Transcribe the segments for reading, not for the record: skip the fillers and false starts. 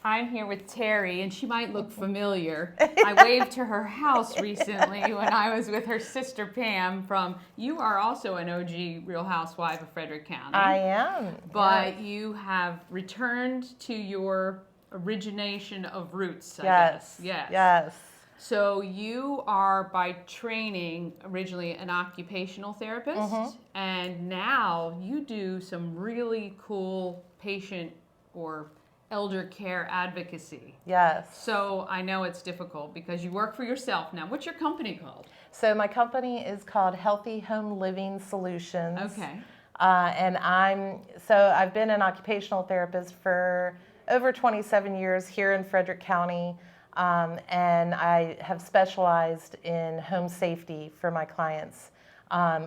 I'm here with Terri, and she might look familiar. I waved to her house recently when I was with her sister Pam you are also an OG Real Housewife of Frederick County. I am. But yes. you have returned to your origination of roots, I Yes. guess. Yes. So you are by training originally an occupational therapist, and now you do some really cool patient or elder care advocacy. Yes. So I know it's difficult because you work for yourself now. What's your company called? So my company is called Healthy Home Living Solutions. Okay. And I've been an occupational therapist for over 27 years here in Frederick County. And I have specialized in home safety for my clients.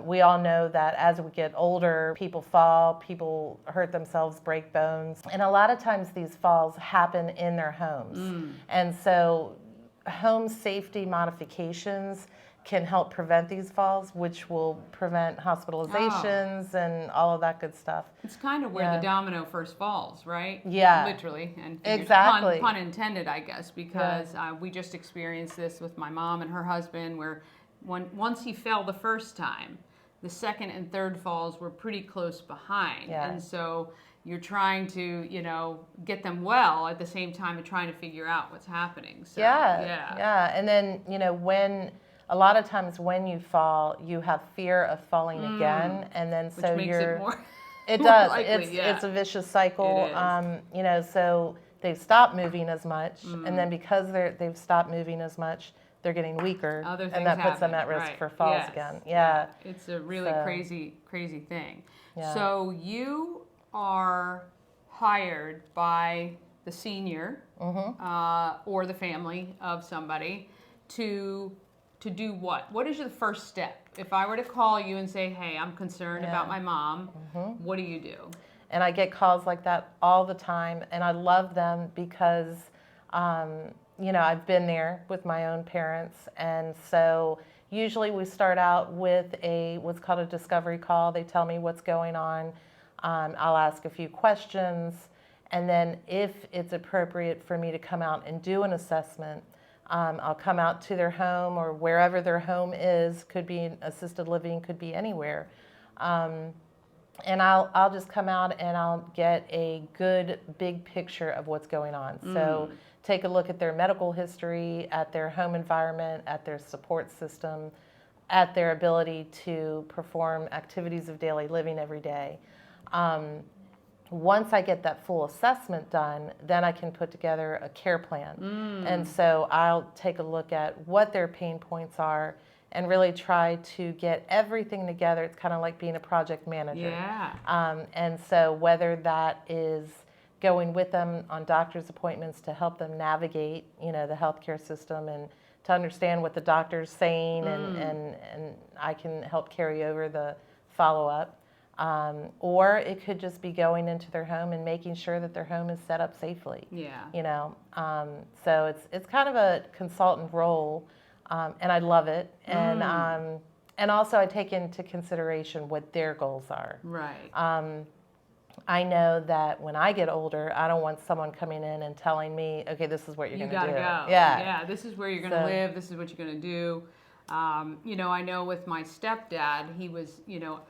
We all know that as we get older, people fall, people hurt themselves, break bones. And a lot of times these falls happen in their homes. And so home safety modifications can help prevent these falls, which will prevent hospitalizations and all of that good stuff. It's kind of where the domino first falls, right? Yeah. Literally. And exactly. Pun intended, I guess, because we just experienced this with my mom and her husband where once he fell the first time, the second and third falls were pretty close behind. Yeah. And so you're trying to, get them well at the same time of trying to figure out what's happening. So, yeah. And then, a lot of times when you fall, you have fear of falling again, and then which makes it more. It more does. likely, It's a vicious cycle. It is. So they've stopped moving as much, and then because they've stopped moving as much, they're getting weaker, and that puts them at risk for falls again. Yeah. It's a really crazy thing. Yeah. So you are hired by the senior or the family of somebody to do what? What is the first step? If I were to call you and say, hey, I'm concerned about my mom, what do you do? And I get calls like that all the time, and I love them because, I've been there with my own parents, and so usually we start out with what's called a discovery call. They tell me what's going on. I'll ask a few questions, and then if it's appropriate for me to come out and do an assessment, I'll come out to their home or wherever their home is. Could be assisted living, could be anywhere. And I'll just come out and I'll get a good big picture of what's going on. So take a look at their medical history, at their home environment, at their support system, at their ability to perform activities of daily living every day. Once I get that full assessment done, then I can put together a care plan. And so I'll take a look at what their pain points are and really try to get everything together. It's kind of like being a project manager. Yeah. And so whether that is going with them on doctor's appointments to help them navigate, the healthcare system and to understand what the doctor's saying and I can help carry over the follow-up. Or it could just be going into their home and making sure that their home is set up safely. Yeah. So it's kind of a consultant role, and I love it. And also I take into consideration what their goals are. Right. I know that when I get older, I don't want someone coming in and telling me, okay, this is what you're going to do. You gotta go. Yeah. This is where you're going to live. This is what you're going to do. I know with my stepdad, he was,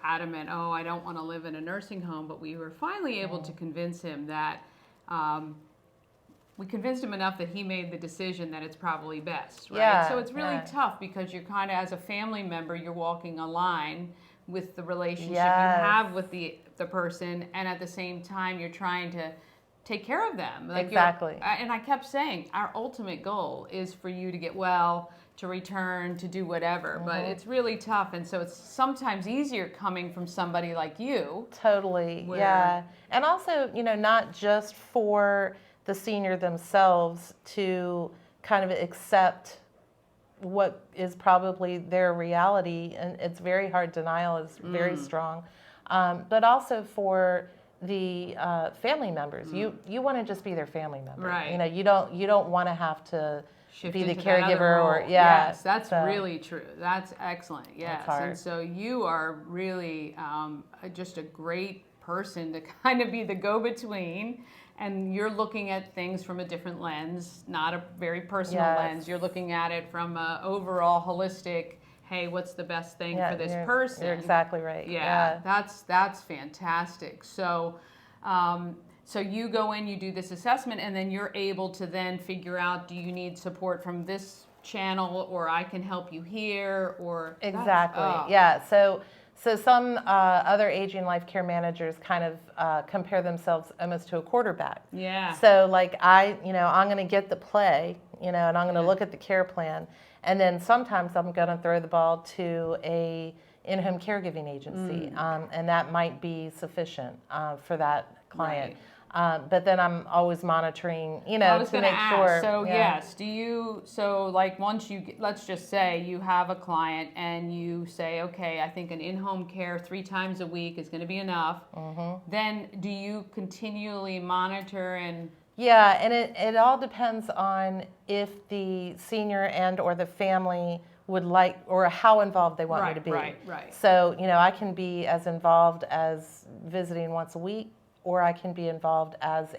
adamant, I don't want to live in a nursing home, but we were finally able to convince him that, we convinced him enough that he made the decision that it's probably best, right? Yeah, so it's really tough because you're kind of, as a family member, you're walking a line with the relationship you have with the person, and at the same time, you're trying to take care of them. Exactly. And I kept saying, our ultimate goal is for you to get well, to return, to do whatever. But it's really tough, and so it's sometimes easier coming from somebody like you. Totally, yeah. And also, not just for the senior themselves to kind of accept what is probably their reality, and it's very hard, denial is very strong, but also for the family members. You want to just be their family member. Right. You don't want to have to Shift be the into that other caregiver role. or Yes, that's really true. That's excellent. Yes. That's hard. And so you are really just a great person to kind of be the go-between and you're looking at things from a different lens, not a very personal Yes. lens. You're looking at it from a overall holistic, hey, what's the best thing for this person? You're exactly right. Yeah, that's fantastic. So, so you go in, you do this assessment, and then you're able to then figure out, do you need support from this channel, or I can help you here, or Exactly. Yeah. So some other aging life care managers kind of compare themselves almost to a quarterback. Yeah. So like I'm going to get the play, and I'm going to look at the care plan, and then sometimes I'm going to throw the ball to a in-home caregiving agency, and that might be sufficient for that client. Right. But then I'm always monitoring, to make sure. So yeah. yes, so like once let's just say you have a client and you say, okay, I think an in-home care 3 times a week is going to be enough. Then do you continually monitor and? Yeah, and it all depends on if the senior and or the family would like, or how involved they want me to be. Right. So, I can be as involved as visiting once a week, or I can be involved as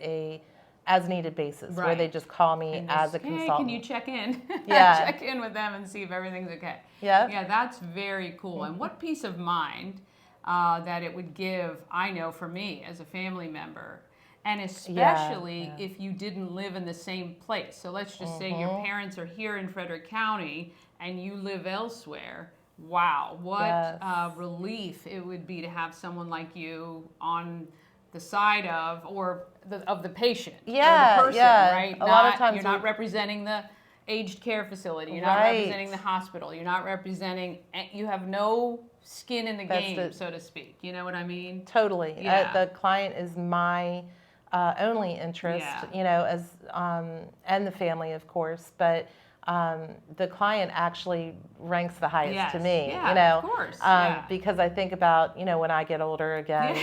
needed basis, where they just call me as a consultant. Hey, can you check in? Yeah. Check in with them and see if everything's okay. Yeah. Yeah, that's very cool. And what peace of mind that it would give, I know for me as a family member, and especially if you didn't live in the same place. So let's just say your parents are here in Frederick County and you live elsewhere. Wow, what relief it would be to have someone like you on the side of the patient or the person, right? A lot of times you're not representing the aged care facility. You're not representing the hospital. You're not representing. You have no skin in the game, so to speak. You know what I mean? Totally. Yeah. The client is my only interest, as and the family, of course, but. The client actually ranks the highest to me, of course, because I think about, when I get older again,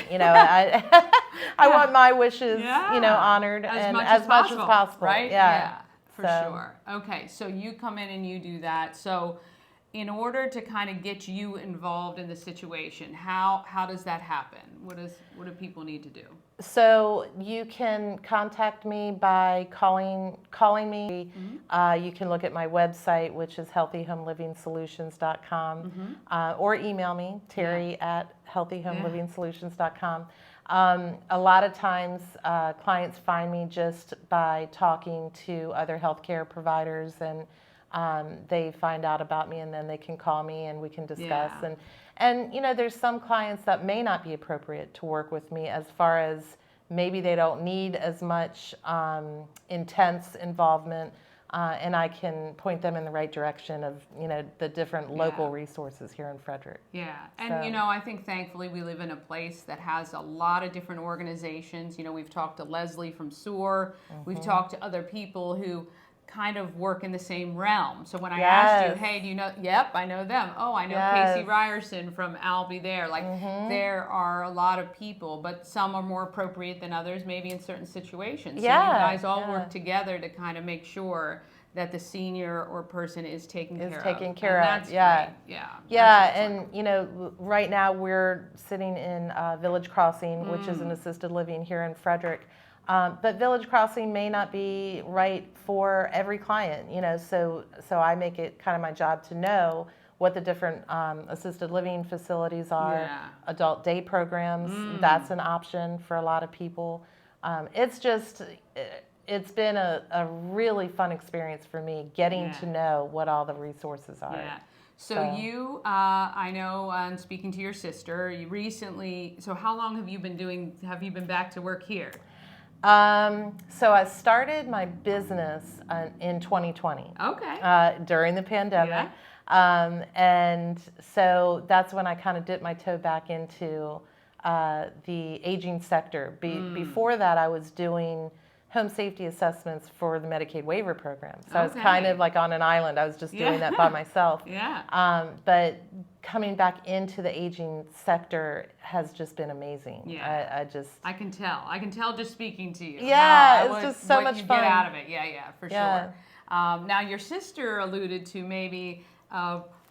I want my wishes, honored as much as possible. Right? Yeah. For sure. Okay, so you come in and you do that. So in order to kind of get you involved in the situation, how does that happen? What do people need to do? So you can contact me by calling me. You can look at my website, which is healthyhomeliving.solutions.com, or email me, Terri at healthyhomeliving.solutions.com. A lot of times clients find me just by talking to other healthcare providers, and they find out about me, and then they can call me and we can discuss. And there's some clients that may not be appropriate to work with me, as far as maybe they don't need as much intense involvement, and I can point them in the right direction of the different local resources here in Frederick. Yeah, and I think thankfully we live in a place that has a lot of different organizations. We've talked to Leslie from SOAR. We've talked to other people who kind of work in the same realm. So when I asked you, hey, do you know? Yep, I know them. Oh, I know Casey Ryerson from Albee there. Like there are a lot of people, but some are more appropriate than others, maybe in certain situations. So you guys all work together to kind of make sure that the senior or person is taken care of. That's great. And right now we're sitting in Village Crossing, which is an assisted living here in Frederick. But Village Crossing may not be right for every client, so I make it kind of my job to know what the different assisted living facilities are, adult day programs, that's an option for a lot of people. It's been a really fun experience for me getting to know what all the resources are. Yeah. So you, I know, speaking to your sister, you recently, so how long have you been back to work here? So I started my business in 2020. Okay. During the pandemic. And so that's when I kind of dipped my toe back into the aging sector. Before that, I was doing home safety assessments for the Medicaid waiver program. So I was kind of like on an island. I was just doing that by myself. But coming back into the aging sector has just been amazing. I can tell just speaking to you. It's just so much fun. Get out of it. For sure. Now your sister alluded to maybe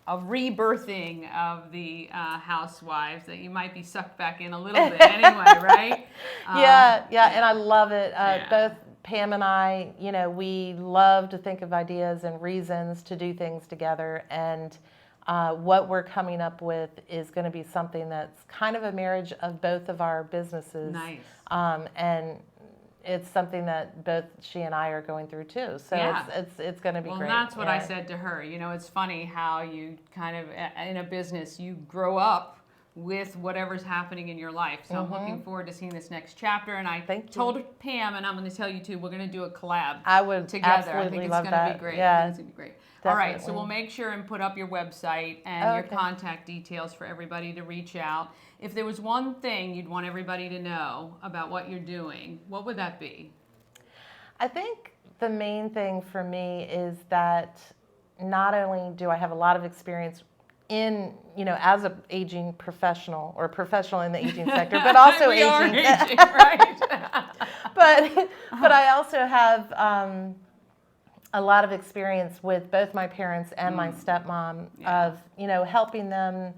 a rebirthing of the housewives that you might be sucked back in a little bit anyway, right? Yeah, and I love it. Yeah. Both Pam and I, we love to think of ideas and reasons to do things together. And what we're coming up with is going to be something that's kind of a marriage of both of our businesses. Nice. And it's something that both she and I are going through too. So Yeah. it's going to be Well, great. and that's what I said to her. It's funny how you kind of, in a business, you grow up with whatever's happening in your life. So I'm looking forward to seeing this next chapter. And I told Pam, and I'm going to tell you too, we're going to do a collab I would together. absolutely I think it's love going to that. be great. Yeah, I think it's going to be great. All right, so definitely. we'll make sure and put up your website and your Okay. contact details for everybody to reach out. If there was one thing you'd want everybody to know about what you're doing, what would that be? I think the main thing for me is that not only do I have a lot of experience in, as an aging professional or professional in the aging sector, but also we are aging, right? but I also have a lot of experience with both my parents and my stepmom of, helping them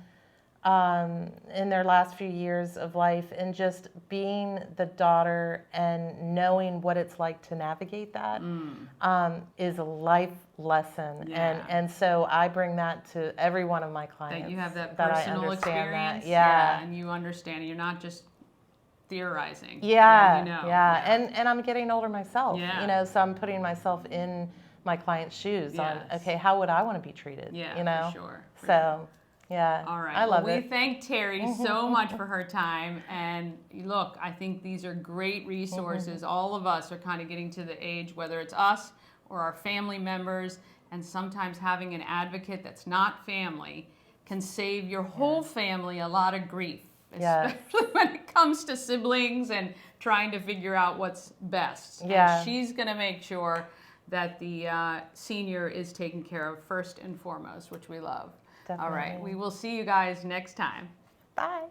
in their last few years of life and just being the daughter and knowing what it's like to navigate that is a life lesson. Yeah. And so I bring that to every one of my clients. That you have that I personal understand experience. that. Yeah. And you understand. You're not just theorizing. Yeah, you know. And I'm getting older myself, Yeah. so I'm putting myself in my client's shoes on, Yes. okay, how would I want to be treated? Yeah, for sure. So, yeah, All right. I love We it. thank Terri so much for her time. And look, I think these are great resources. All of us are kind of getting to the age, whether it's us or our family members, and sometimes having an advocate that's not family can save your whole family a lot of grief, especially when it comes to siblings and trying to figure out what's best. Yeah. And she's going to make sure that the senior is taken care of first and foremost, which we love. Definitely. All right. We will see you guys next time. Bye.